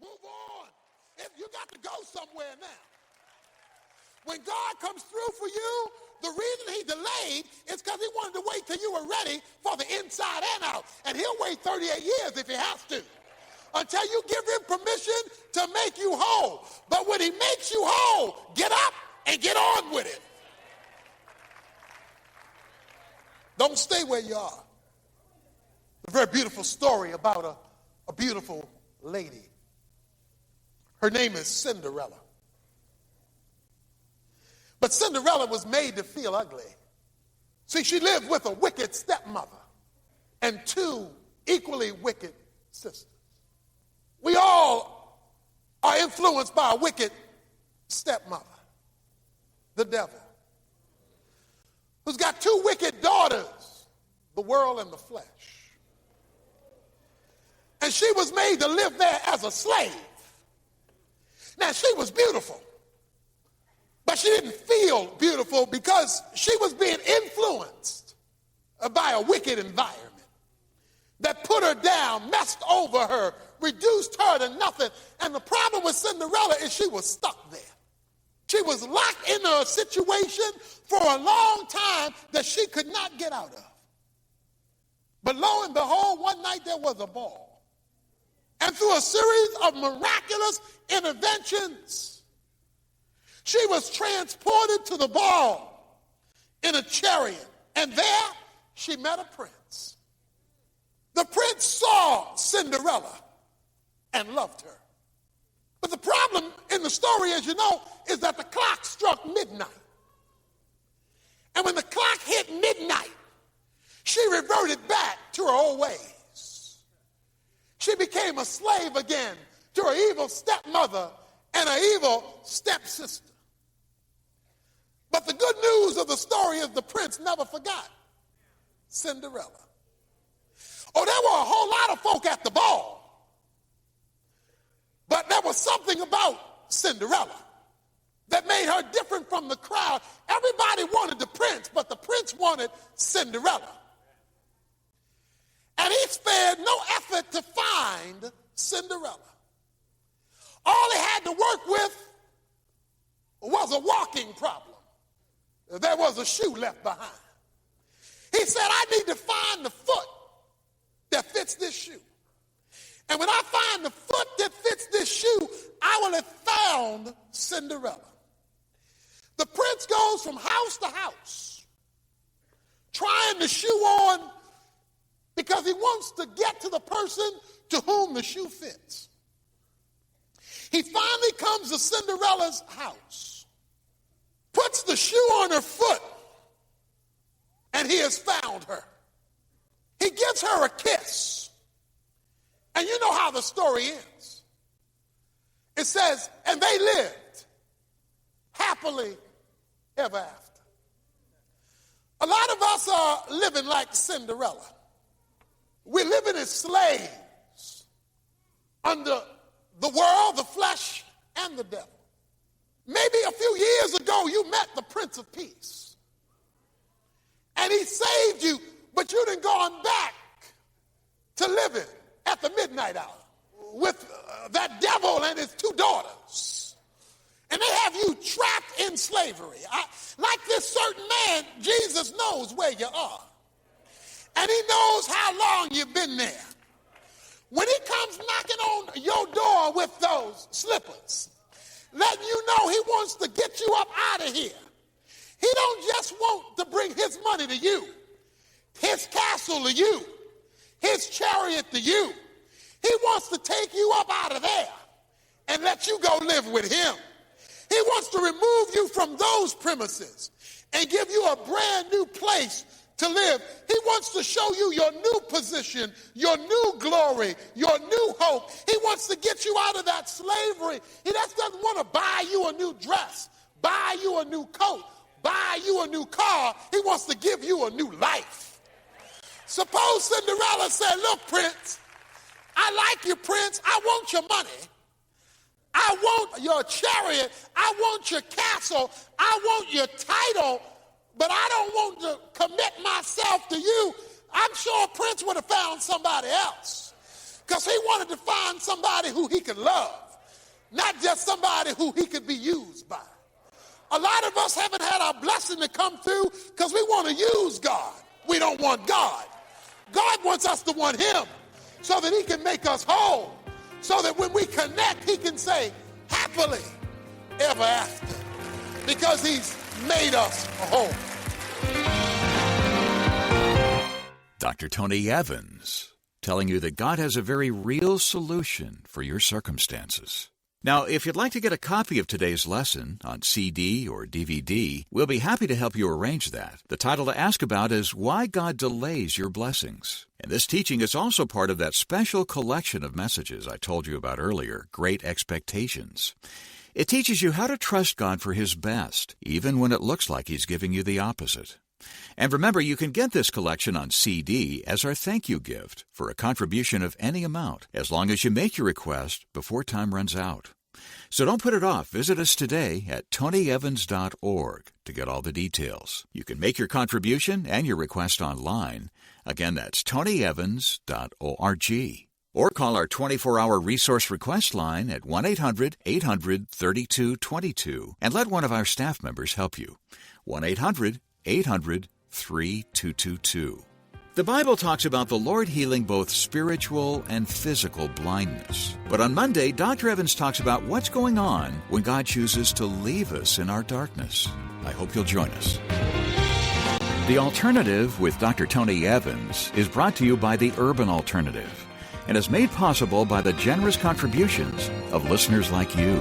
Move on. If you got to go somewhere now. When God comes through for you, the reason he delayed is because he wanted to wait till you were ready for the inside and out. And he'll wait 38 years if he has to, until you give him permission to make you whole. But when he makes you whole, get up and get on with it. Don't stay where you are. A very beautiful story about a beautiful lady. Her name is Cinderella. But Cinderella was made to feel ugly. See, she lived with a wicked stepmother and two equally wicked sisters. We all are influenced by a wicked stepmother, the devil, who's got two wicked daughters, the world and the flesh. And she was made to live there as a slave. Now, she was beautiful. But she didn't feel beautiful because she was being influenced by a wicked environment that put her down, messed over her, reduced her to nothing. And the problem with Cinderella is she was stuck there. She was locked in a situation for a long time that she could not get out of. But lo and behold, one night there was a ball. And through a series of miraculous interventions, she was transported to the ball in a chariot, and there she met a prince. The prince saw Cinderella and loved her. But the problem in the story, as you know, is that the clock struck midnight. And when the clock hit midnight, she reverted back to her old ways. She became a slave again to her evil stepmother and her evil stepsister. But the good news of the story is the prince never forgot Cinderella. Oh, there were a whole lot of folk at the ball. But there was something about Cinderella that made her different from the crowd. Everybody wanted the prince, but the prince wanted Cinderella. And he spared no effort to find Cinderella. All he had to work with was a walking problem. There was a shoe left behind. He said, I need to find the foot that fits this shoe. And when I find the foot that fits this shoe, I will have found Cinderella. The prince goes from house to house, trying the shoe on because he wants to get to the person to whom the shoe fits. He finally comes to Cinderella's house, puts the shoe on her foot, and he has found her. He gives her a kiss. And you know how the story ends. It says, and they lived happily ever after. A lot of us are living like Cinderella. We're living as slaves under the world, the flesh, and the devil. Maybe a few years ago you met the Prince of Peace. And he saved you, but you done gone back to living at the midnight hour with that devil and his two daughters. And they have you trapped in slavery. Like this certain man, Jesus knows where you are. And he knows how long you've been there. When he comes knocking on your door with those slippers, letting you know he wants to get you up out of here. He don't just want to bring his money to you, his castle to you, his chariot to you. He wants to take you up out of there and let you go live with him. He wants to remove you from those premises and give you a brand new place to live. He wants to show you your new position, your new glory, your new hope. He wants to get you out of that slavery. He just doesn't want to buy you a new dress, buy you a new coat, buy you a new car. He wants to give you a new life. Suppose Cinderella said, look, Prince, I like you, Prince. I want your money. I want your chariot. I want your castle. I want your title. But I don't want to commit myself to you. I'm sure Prince would have found somebody else. Because he wanted to find somebody who he could love, not just somebody who he could be used by. A lot of us haven't had our blessing to come through because we want to use God. We don't want God. God wants us to want him so that he can make us whole, so that when we connect, he can say, happily ever after, because he's made us whole. Dr. Tony Evans, telling you that God has a very real solution for your circumstances. Now, if you'd like to get a copy of today's lesson on CD or DVD, we'll be happy to help you arrange that. The title to ask about is Why God Delays Your Blessings. And this teaching is also part of that special collection of messages I told you about earlier, Great Expectations. It teaches you how to trust God for his best, even when it looks like he's giving you the opposite. And remember, you can get this collection on CD as our thank you gift for a contribution of any amount, as long as you make your request before time runs out. So don't put it off. Visit us today at tonyevans.org to get all the details. You can make your contribution and your request online. Again, that's tonyevans.org. Or call our 24-hour resource request line at 1-800-800-3222 and let one of our staff members help you. 1-800-800-3222. The Bible talks about the Lord healing both spiritual and physical blindness. But on Monday, Dr. Evans talks about what's going on when God chooses to leave us in our darkness. I hope you'll join us. The Alternative with Dr. Tony Evans is brought to you by the Urban Alternative and is made possible by the generous contributions of listeners like you.